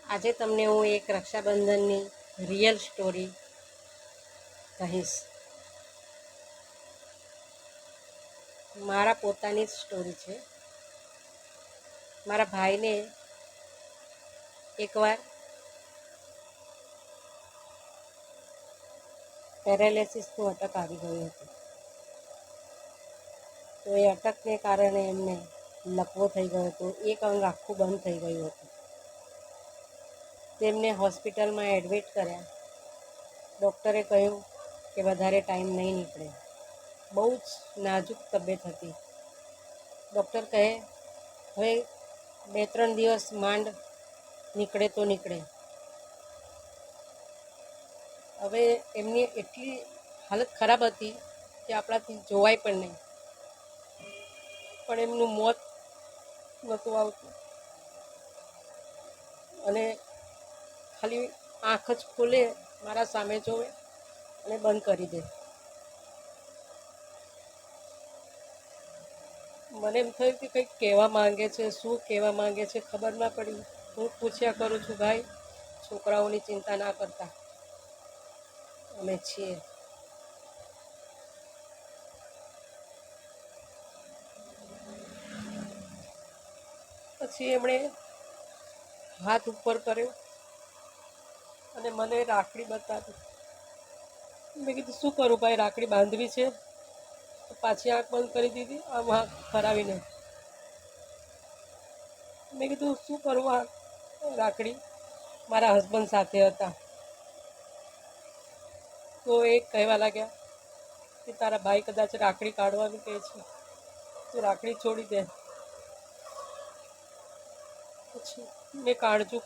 આજે તમને હું એક રક્ષાબંધનની રિયલ સ્ટોરી કહીશ. મારા પોતાની જ સ્ટોરી છે. મારા ભાઈને એકવાર પેરાલિસિસનું અટક આવી ગયું હતું. તો એ અટકને કારણે એમને લકવો થઈ ગયો હતો. એક અંગ આખું બંધ થઈ ગયું હતું. તેમને હોસ્પિટલમાં એડમિટ કર્યા. ડૉક્ટરે કહ્યું કે વધારે ટાઈમ નહીં નીકળે. બહુ જ નાજુક તબિયત હતી. ડૉક્ટર કહે હવે 2-3 દિવસ માંડ નીકળે તો નીકળે. હવે એમની એટલી હાલત ખરાબ હતી કે આપણાથી જોવાય પણ નહીં. પણ એમનું મોત નહોતું આવતું અને ખાલી આંખ જ ખોલે, મારા સામે જોવે અને બંધ કરી દે. મને એમ થયું કે કંઈક કહેવા માંગે છે. શું કહેવા માંગે છે ખબર ના પડી. હું પૂછ્યા કરું છું, ભાઈ છોકરાઓની ચિંતા ના કરતા, અમે છીએ. પછી એમણે હાથ ઉપર કર્યો અને મને રાખડી બતાવી. મેં કીધું શું કરું ભાઈ, રાખડી બાંધવી છે? તો પાછી આંખ બંધ કરી દીધી, આમ આંખ ફરાવીને. મેં કીધું શું કરું આ રાખડી? મારા હસબન્ડ સાથે હતા. તો એ કહેવા લાગ્યા કે તારા ભાઈ કદાચ રાખડી કાઢવાનું કહે છે, તું રાખડી છોડી દે. પછી મેં કાળજું